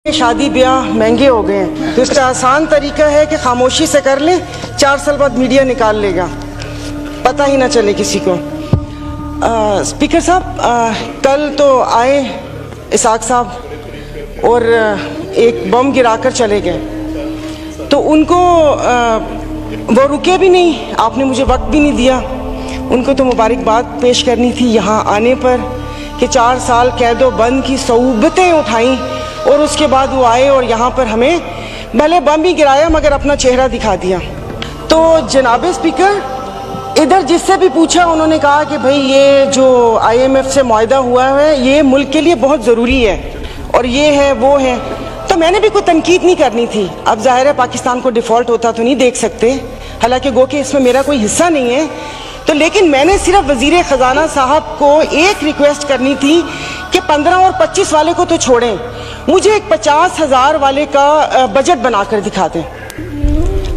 शादी ब्याह महंगे हो गए हैं, तो इसका आसान तरीका है कि खामोशी से कर लें, 4 साल बाद मीडिया निकाल लेगा, पता ही ना चले किसी को। स्पीकर साहब, कल तो आए इसाक साहब और एक बम गिराकर चले गए, तो उनको वो रुके भी नहीं, आपने मुझे वक्त भी नहीं दिया। उनको तो मुबारकबाद पेश करनी थी यहाँ आने पर कि 4 साल कैदो बंद की सऊबतें उठाईं और उसके बाद वो आए और यहाँ पर हमें भले बम ही गिराया मगर अपना चेहरा दिखा दिया। तो जनाब स्पीकर, इधर जिससे भी पूछा उन्होंने कहा कि भाई ये जो IMF से मुआहदा हुआ है ये मुल्क के लिए बहुत ज़रूरी है और ये है वो है, तो मैंने भी कोई तनकीद नहीं करनी थी। अब जाहिर है पाकिस्तान को डिफ़ॉल्ट होता तो नहीं देख सकते, हालांकि गो कि इसमें मेरा कोई हिस्सा नहीं है, तो लेकिन मैंने सिर्फ वज़ीर ख़जाना साहब को एक रिक्वेस्ट करनी थी कि 15 और 25 वाले को तो छोड़ें, मुझे एक 50,000 वाले का बजट बनाकर दिखा दें।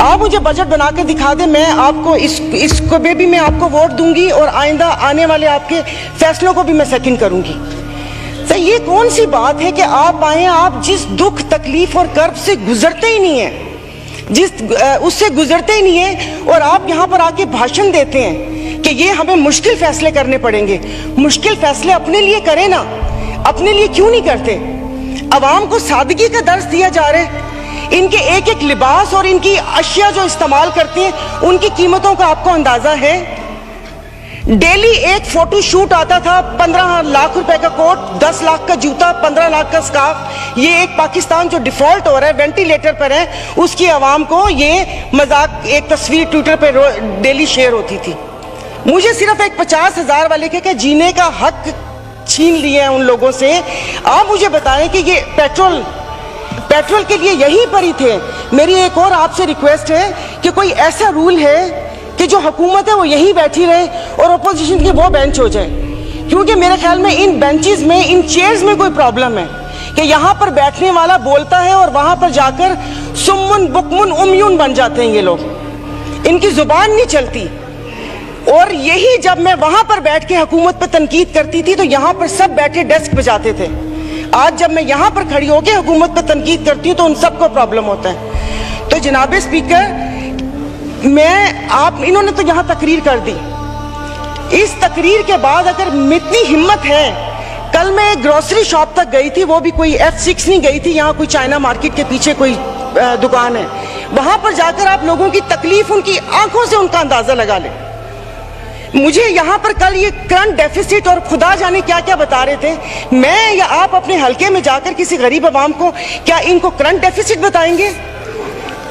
आप मुझे बजट बनाकर दिखा दें, मैं आपको इसको भी मैं आपको वोट दूंगी और आइंदा आने वाले आपके फैसलों को भी मैं सेकंड करूंगी। तो ये कौन सी बात है कि आप आए, आप जिस दुख तकलीफ और कर्ब से गुजरते ही नहीं हैं, उससे गुजरते ही नहीं हैं, और आप यहाँ पर आके भाषण देते हैं कि ये हमें मुश्किल फैसले करने पड़ेंगे। मुश्किल फैसले अपने लिए करें ना, अपने लिए क्यों नहीं करते? अवाम को सादगी का दर्स दिया जा रहा है, इनके एक एक लिबास और इनकी अशिया जो इस्तेमाल करते हैं उनकी कीमतों का आपको अंदाजा है? डेली एक फोटो शूट आता था, 15 लाख रुपए का कोट, 10 लाख का जूता, 15 लाख का स्कार्फ। ये एक पाकिस्तान जो डिफॉल्ट हो रहा है, वेंटिलेटर पर है, उसकी आवाम को ये मजाक एक तस्वीर ट्विटर पर डेली शेयर होती थी। मुझे सिर्फ एक 50,000 वाले के जीने का हक छीन लिए हैं उन लोगों से। आप मुझे बताएं कि ये पेट्रोल के लिए यहीं पर ही थे। मेरी एक और आपसे रिक्वेस्ट है कि कोई ऐसा रूल है कि जो हुकूमत है वो यहीं बैठी रहे और अपोजिशन के वो बेंच हो जाए, क्योंकि मेरे ख्याल में इन बेंचेस में, इन चेयर्स में कोई प्रॉब्लम है कि यहाँ पर बैठने वाला बोलता है और वहाँ पर जाकर सुम्मुन बुकमुन उम्यून बन जाते हैं ये लोग, इनकी जुबान नहीं चलती। और यही जब मैं वहां पर बैठ के हुकूमत पर तनकीद करती थी तो यहाँ पर सब बैठे डेस्क बजाते थे। आज जब मैं यहाँ पर खड़ी होकर हुकूमत पर तनकीद करती हूँ तो उन सबको प्रॉब्लम होता है। तो जनाब स्पीकर, इन्होंने तो यहाँ तकरीर कर दी, इस तकरीर के बाद अगर इतनी हिम्मत है, कल मैं एक ग्रोसरी शॉप तक गई थी, वो भी कोई F6 नहीं गई थी, यहाँ कोई चाइना मार्केट के पीछे कोई दुकान है, वहां पर जाकर आप लोगों की तकलीफ, उनकी आंखों से उनका अंदाजा लगा ले। मुझे यहाँ पर कल ये करंट डेफिसिट और खुदा जाने क्या क्या बता रहे थे, मैं या आप अपने हलके में जाकर किसी गरीब आवाम को क्या इनको करंट डेफिसिट बताएंगे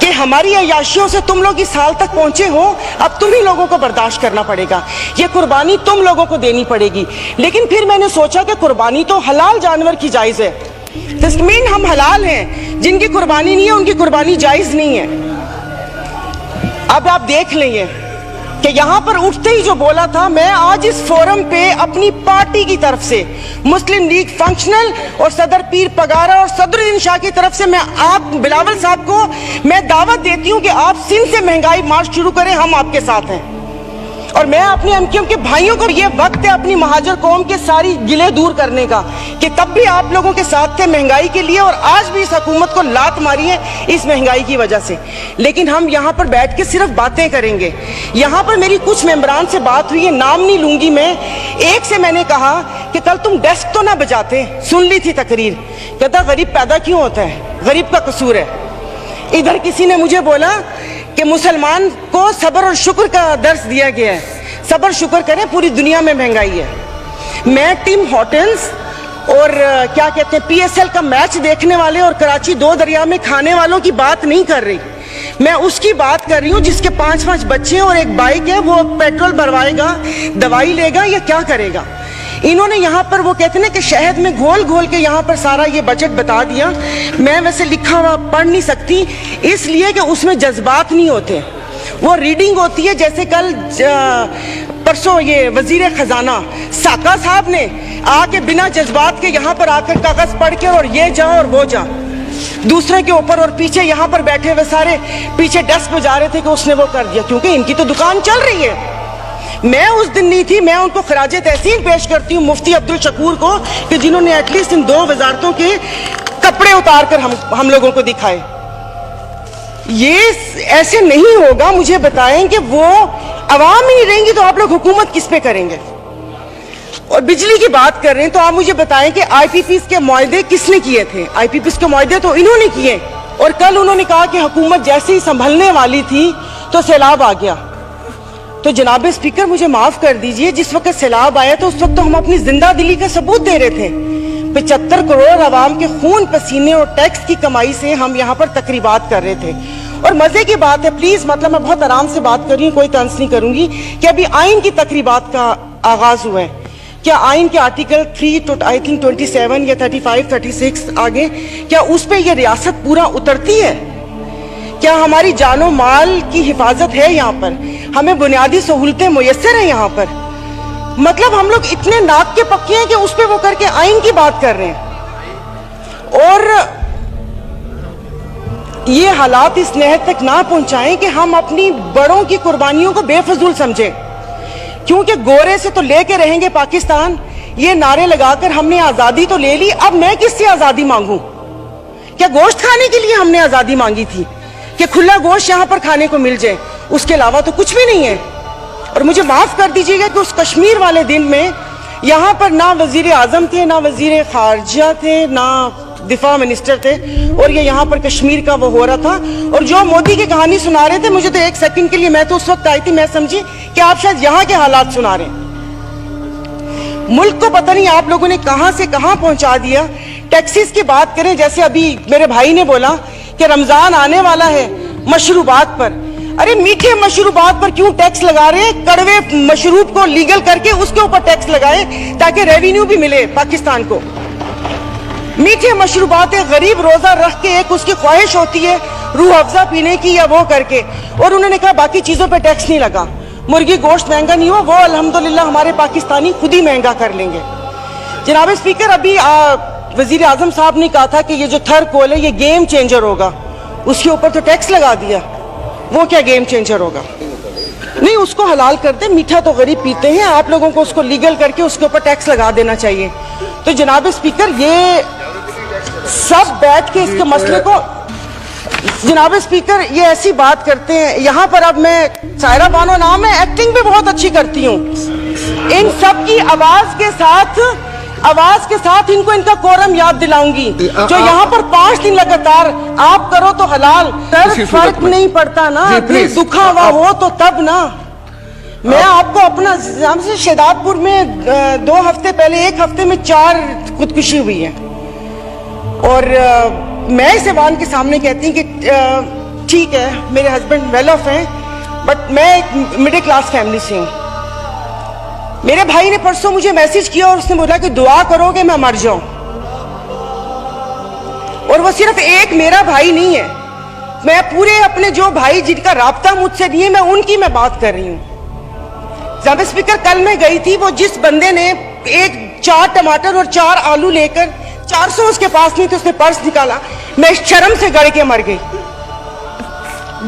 कि हमारी अयाशियों से तुम लोग इस हाल तक पहुंचे हो, अब तुम ही लोगों को बर्दाश्त करना पड़ेगा, ये कुर्बानी तुम लोगों को देनी पड़ेगी। लेकिन फिर मैंने सोचा कि कुर्बानी तो हलाल जानवर की जायज़ है, तस्मीन हम हलाल हैं, जिनकी कुर्बानी नहीं है उनकी कुर्बानी जायज़ नहीं है। अब आप देख लेंगे कि यहाँ पर उठते ही जो बोला था, मैं आज इस फोरम पे अपनी पार्टी की तरफ से, मुस्लिम लीग फंक्शनल और सदर पीर पगारा और सदरुद्दीन शाह की तरफ से, मैं आप बिलावल साहब को मैं दावत देती हूँ कि आप सिंध से महंगाई मार्च शुरू करें, हम आपके साथ हैं। और मैं अपने एमक्यूएम के भाइयों को, ये वक्त है अपनी महाजर कौम के सारी गिले दूर करने का कि तब भी आप लोगों के साथ थे महंगाई के लिए, और आज भी इस हुकूमत को लात मारी है इस महंगाई की वजह से। लेकिन हम यहाँ पर बैठ के सिर्फ बातें करेंगे। यहाँ पर मेरी कुछ मेंबरान से बात हुई है, नाम नहीं लूंगी मैं। एक से मैंने कहा कि कल तुम डेस्क तो ना बजाते, सुन ली थी तकरीर, कहता गरीब पैदा क्यों होता है, गरीब का कसूर है। इधर किसी ने मुझे बोला कि मुसलमान को सब्र और शुक्र का दर्स दिया गया है, सब्र शुक्र करें, पूरी दुनिया में महंगाई है। मैं टिम हॉर्टन्स और क्या कहते हैं PSL का मैच देखने वाले और कराची 2 दरिया में खाने वालों की बात नहीं कर रही, मैं उसकी बात कर रही हूँ जिसके 5-5 बच्चे और एक बाइक है, वो पेट्रोल भरवाएगा, दवाई लेगा या क्या करेगा। इन्होंने यहाँ पर वो कहते हैं कि शहद में घोल घोल के यहाँ पर सारा ये बजट बता दिया। मैं वैसे लिखा हुआ पढ़ नहीं सकती, इसलिए कि उसमें जज्बात नहीं होते, वो रीडिंग होती है। जैसे कल परसों ये वजीर खजाना साका साहब ने आके बिना जज्बात के यहाँ पर आकर कागज पढ़ के और ये जा और वो जा दूसरे के ऊपर, और पीछे यहाँ पर बैठे हुए सारे पीछे डेस्क पे जा रहे थे कि उसने वो कर दिया, क्योंकि इनकी तो दुकान चल रही है। मैं उस दिन नहीं थी, मैं उनको खराजे तहसीन पेश करती हूँ मुफ्ती अब्दुल शकूर को कि जिन्होंने एटलीस्ट इन 2 वजारतों के कपड़े उतार कर हम लोगों को दिखाए। ये ऐसे नहीं होगा। मुझे बताएं कि वो अवाम ही नहीं रहेंगी तो आप लोग हुकूमत किस पे करेंगे? और बिजली की बात कर रहे हैं तो आप मुझे बताएं कि आईपीपीस के मुआहदे किसने किए थे? आईपीपीस के मुआहदे तो इन्होंने किए, और कल उन्होंने कहा कि हुकूमत जैसे ही संभलने वाली थी तो सैलाब आ गया। तो जनाब स्पीकर मुझे माफ कर दीजिए, जिस वक्त सैलाब आया तो उस वक्त तो हम अपनी जिंदा दिली का सबूत दे रहे थे। 75 करोड़ आवाम के खून पसीने और टैक्स की कमाई से हम यहाँ पर तकरीबात कर रहे थे। और मजे की बात है, प्लीज मतलब मैं बहुत आराम से बात कर रही हूँ, कोई तंज नहीं करूंगी, कि अभी आइन की तकरीबात का आगाज हुआ है। क्या आइन के आर्टिकल 3 आई थिंक 27 या 35 36 आगे, क्या उस पे ये रियासत पूरा उतरती है? क्या हमारी जानो माल की हिफाजत है? यहाँ पर हमें बुनियादी सहूलतें मुयस्सर हैं यहाँ पर? मतलब हम लोग इतने नाक के पक्के हैं कि उस पे वो करके आइन की बात कर रहे हैं। और ये हालात इस नहर तक ना पहुंचाएं कि हम अपनी बड़ों की कुर्बानियों को बेफजूल समझें, क्योंकि गोरे से तो लेके रहेंगे पाकिस्तान, ये नारे लगाकर हमने आजादी तो ले ली, अब मैं किससे आजादी मांगूं? क्या गोश्त खाने के लिए हमने आजादी मांगी थी कि खुला गोश्त यहां पर खाने को मिल जाए? उसके अलावा तो कुछ भी नहीं है। और मुझे माफ कर दीजिएगा कि उस कश्मीर वाले दिन में यहां पर ना वजीर आजम थे, ना वजीर खारजा थे, ना दिफा मिनिस्टर थे, और ये यहाँ पर कश्मीर का वो हो रहा था। और जो मोदी की कहानी सुना रहे थे, मुझे तो एक सेकंड के लिए, मैं तो उस वक्त आई थी, मैं समझी कि आप शायद यहाँ के हालात सुना रहे हैं। मुल्क को पता नहीं आप लोगों ने कहां से कहां पहुंचा दिया। टैक्सीज की बात करें, जैसे अभी मेरे भाई ने बोला कि रमजान आने वाला है, मशरूबात पर, अरे मीठे मशरूबात पर क्यों टैक्स लगा रहे हैं? कड़वे मशरूब को लीगल करके उसके ऊपर टैक्स लगाए ताकि रेवेन्यू भी मिले पाकिस्तान को। मीठे मशरूबात गरीब रोजा रख के एक उसकी ख्वाहिश होती है रूह अफ़ज़ा पीने की या वो करके, और उन्होंने कहा बाकी चीजों पे टैक्स नहीं लगा। मुर्गी गोश्त महंगा नहीं हुआ, वो अल्हम्दुलिल्लाह हमारे पाकिस्तानी खुद ही महंगा कर लेंगे। जनाब स्पीकर, अभी वजीर आजम साहब ने कहा था कि ये जो थर कोल है ये गेम चेंजर होगा, उसके ऊपर तो टैक्स लगा दिया। वो क्या गेम चेंजर होगा? नहीं, उसको हलाल कर दे, मीठा तो गरीब पीते हैं, आप लोगों को उसको लीगल करके उसके ऊपर टैक्स लगा देना चाहिए। तो जनाब स्पीकर, ये सब बैठ के इसके मसले को, जनाब स्पीकर ये ऐसी बात करते हैं यहाँ पर। अब मैं सायरा बानो नाम है, एक्टिंग भी बहुत अच्छी करती हूँ। इन सब की आवाज के साथ इनको इनका कोरम याद दिलाऊंगी। जो यहाँ पर 5 दिन लगातार आप करो तो हलाल, फर्क नहीं पड़ता ना, दुखा हुआ हो तो तब ना। मैं आपको अपना से शेदादपुर में 2 हफ्ते पहले, 1 हफ्ते में 4 खुदकुशी हुई है, और मैं इस ऐवान के सामने कहती हूँ कि ठीक है मेरे हस्बैंड वेल ऑफ हैं, बट मैं एक मिडिल क्लास फैमिली से हूँ। मेरे भाई ने परसों मुझे मैसेज किया और उसने बोला कि दुआ करोगे मैं मर जाऊं। और वो सिर्फ एक मेरा भाई नहीं है, मैं पूरे अपने जो भाई जिनका राब्ता मुझसे नहीं है, मैं उनकी मैं बात कर रही हूँ। जनाब स्पीकर, कल मैं गई थी, वो जिस बंदे ने 4 टमाटर और 4 आलू लेकर 400 उसके पास नहीं थे, उसने पर्स निकाला, मैं शर्म से गड़ के मर गई।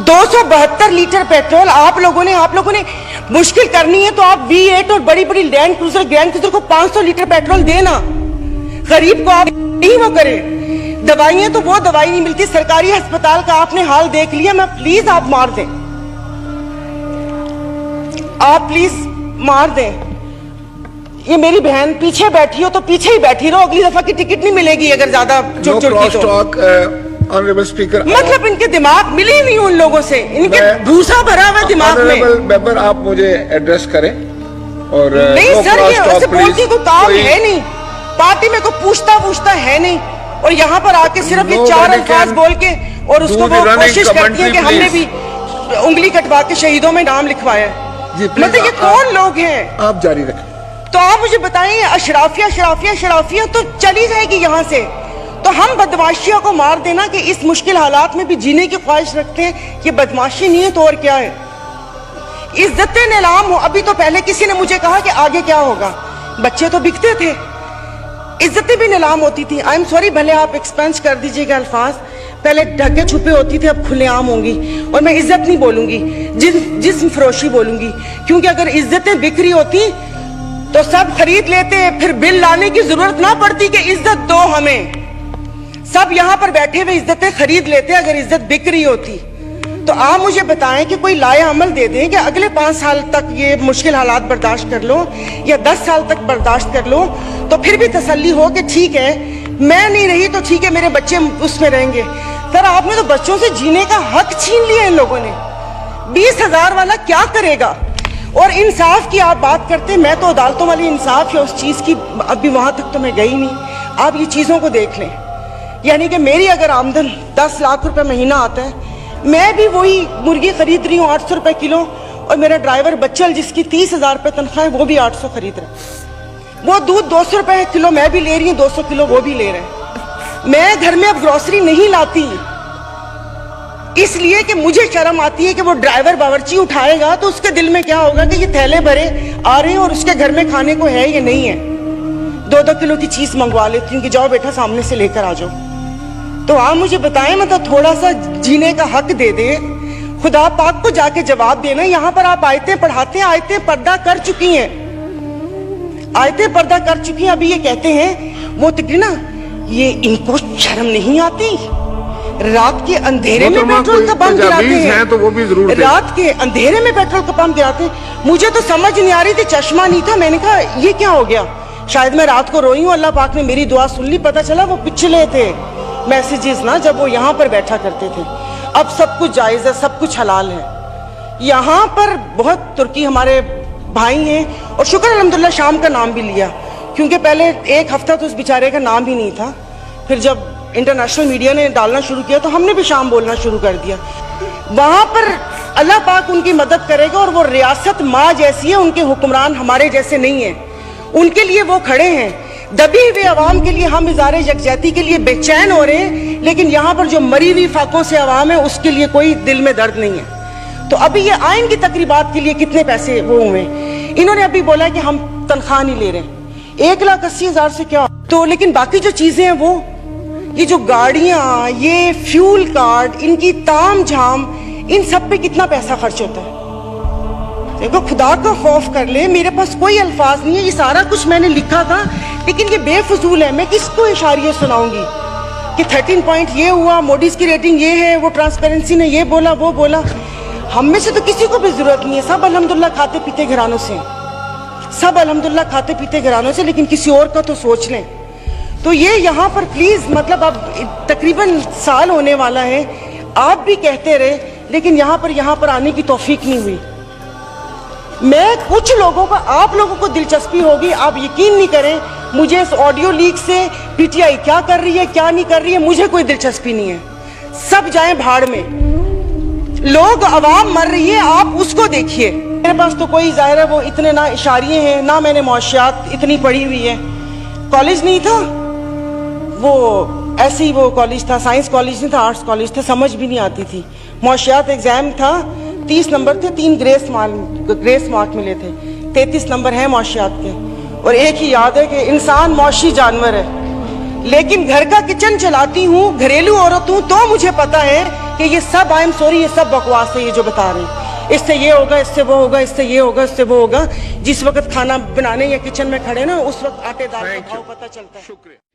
272 लीटर पेट्रोल आप लोगों ने मुश्किल करनी है तो आप V8 और बड़ी बड़ी ग्रैंड क्रूजर को 500 लीटर पेट्रोल देना, गरीब को आप नहीं वो करें। दवाइयां तो वो दवाई नहीं मिलती, सरकारी अस्पताल का आपने हाल देख लिया। मैं प्लीज आप मार दें, आप प्लीज मार दें। ये मेरी बहन पीछे बैठी हो तो पीछे ही बैठी रहो, अगली दफा की टिकट नहीं मिलेगी अगर ज्यादा चुट ऑनरेबल स्पीकर, मतलब इनके दिमाग मिले ही नहीं उन लोगों से, इनके भूसा भरा हुआ दिमाग में। मेंबर आप मुझे एड्रेस करें। और नहीं सर, ये ऐसे बोलती को काम है नहीं, पार्टी में को पूछता है नहीं, और यहाँ पर आके सिर्फ ये 4 अल्फाज बोल के और उसको वो कोशिश करती है कि हमने भी उंगली कटवा के शहीदों में नाम लिखवाया। मतलब ये कौन लोग हैं? आप जारी रखें। तो आप मुझे बताइए, अशराफिया तो चली जाएगी यहाँ से, तो हम बदमाशियों को मार देना कि इस मुश्किल हालात में भी जीने की ख्वाहिश रखते हैं, ये बदमाशी नहीं है तो और क्या है? इज्जतें नीलाम हो। अभी तो पहले किसी ने मुझे कहा कि आगे क्या होगा, बच्चे तो बिकते थे, इज्जतें भी नीलाम होती थी। आई एम सॉरी, भले आप एक्सपेंस कर दीजिएगा अल्फाज, पहले ढके छुपे होती थे, अब खुलेआम होंगी। और मैं इज्जत नहीं बोलूंगी, जिस्म फरोशी बोलूंगी, क्योंकि अगर इज्जतें बिक रही होती तो सब खरीद लेते, फिर बिल लाने की जरूरत ना पड़ती कि इज्जत दो हमें। सब यहाँ पर बैठे हुए इज्जतें खरीद लेते अगर इज्जत बिक रही होती। तो आप मुझे बताएं कि कोई लाया अमल दे दें कि अगले 5 साल तक ये मुश्किल हालात बर्दाश्त कर लो या 10 साल तक बर्दाश्त कर लो, तो फिर भी तसल्ली हो कि ठीक है मैं नहीं रही तो ठीक है मेरे बच्चे उसमें रहेंगे। सर आपने तो बच्चों से जीने का हक छीन लिया इन लोगों ने। 20,000 वाला क्या करेगा? और इंसाफ की आप बात करते हैं, मैं तो अदालतों वाली इंसाफ है उस चीज की, अभी वहां तक तो मैं गई नहीं। आप ये चीजों को देख लें, यानी कि मेरी अगर आमदन 10 लाख रुपए महीना आता है, मैं भी वही मुर्गी खरीद रही हूँ 800 रुपए किलो, और मेरा ड्राइवर बच्चल जिसकी 30,000 रुपए तनख्वाह है वो भी 800 खरीद रहा है। वो दूध 200 रुपए किलो मैं भी ले रही हूँ, 200 किलो वो भी ले रहे हैं। मैं घर में अब ग्रोसरी नहीं लाती इसलिए कि मुझे शर्म आती है कि वो ड्राइवर बावर्ची उठाएगा तो उसके दिल में क्या होगा कि ये थैले भरे आ रहे हैं और उसके घर में खाने को है या नहीं है। 2-2 किलो की चीज मंगवा लेती हूँ कि जाओ बेटा सामने से लेकर आ जाओ। तो आप मुझे बताएं, मतलब थोड़ा सा जीने का हक दे दे, खुदा पाक को जाके जवाब देना। यहाँ पर आप आयतें पढ़ाते हैं, आयतें पर्दा कर चुकी हैं, आयतें पर्दा कर चुकी हैं। अभी ये कहते हैं वो तक ना, ये इनको शर्म नहीं आती? रात के अंधेरे में पेट्रोल का पंप गिराते हैं, तो वो भी जरूर रात के अंधेरे में पेट्रोल का पंप गिराते हैं। मुझे तो समझ नहीं आ रही थी, चश्मा नहीं था, मैंने कहा ये क्या हो गया, शायद मैं रात को रोई हूँ, अल्लाह पाक ने मेरी दुआ सुन ली। पता चला वो पिछले थे मैसेजेस ना, जब वो यहाँ पर बैठा करते थे। अब सब कुछ जायज है, सब कुछ हलाल है। यहाँ पर बहुत तुर्की हमारे भाई हैं, और शुक्र अल्हम्दुलिल्लाह शाम का नाम भी लिया, क्योंकि पहले 1 हफ्ता तो उस बेचारे का नाम ही नहीं था। फिर जब इंटरनेशनल मीडिया ने डालना शुरू किया तो हमने भी शाम बोलना शुरू कर दिया। वहां पर अल्लाह पाक उनकी मदद करेगा, और वो रियासत माँ जैसी है, उनके हुक्मरान हमारे जैसे नहीं है, उनके लिए वो खड़े हैं। दबी हुए अवाम के लिए हम इज़ारे यकजहती के लिए बेचैन हो रहे हैं, लेकिन यहाँ पर जो मरी हुई फाकों से अवाम है उसके लिए कोई दिल में दर्द नहीं है। तो अभी ये आइन की तकरीबात के लिए कितने पैसे वो हुए, इन्होंने अभी बोला कि हम तनख्वाह नहीं ले रहे। 1,80,000 से क्या, तो लेकिन बाकी जो चीजें हैं वो, ये जो गाड़ियां, ये फ्यूल कार्ड, इनकी ताम झाम, इन सब पे कितना पैसा खर्च होता है। देखो खुदा का खौफ कर ले, मेरे पास कोई अल्फाज नहीं है, ये सारा कुछ मैंने लिखा था लेकिन ये बेफजूल है। मैं किसको इशारिये सुनाऊंगी कि 13 पॉइंट ये हुआ, मोडीज की रेटिंग ये है, वो ट्रांसपेरेंसी ने ये बोला वो बोला। हम में से तो किसी को भी जरूरत नहीं है, सब अल्हम्दुलिल्लाह खाते पीते घरानों से, सब अल्हम्दुलिल्लाह खाते पीते घरानों से, लेकिन किसी और का तो सोच लें। तो ये यहाँ पर प्लीज, मतलब अब तकरीबन साल होने वाला है, आप भी कहते रहे, लेकिन यहाँ पर आने की तौफीक नहीं हुई। मैं कुछ लोगों का, आप लोगों को दिलचस्पी होगी, आप यकीन नहीं करें, मुझे इस ऑडियो लीक से पीटीआई क्या कर रही है क्या नहीं कर रही है मुझे कोई दिलचस्पी नहीं है। सब जाएं भाड़ में, लोग अवाम मर रही है, आप उसको देखिए। मेरे पास तो कोई जाहिर है वो इतने ना इशारिये हैं, ना मैंने मुआशियात इतनी पढ़ी हुई है। कॉलेज नहीं था वो, ऐसे ही वो कॉलेज था, साइंस कॉलेज नहीं था, आर्ट्स कॉलेज था, समझ भी नहीं आती थी। मुआशियात एग्जाम था, 30 नंबर थे, 3 ग्रेस मार्क मिले थे, 33 नंबर है मुआशियात के। और एक ही याद है कि इंसान मौशी जानवर है, लेकिन घर का किचन चलाती हूँ, घरेलू औरत हूँ, तो मुझे पता है कि ये सब, आई एम सॉरी, ये सब बकवास है ये जो बता रहे हैं। इससे ये होगा, इससे वो होगा, इससे ये होगा, इससे वो होगा। जिस वक्त खाना बनाने या किचन में खड़े ना, उस वक्त आटे दाल का भाव पता चलता है।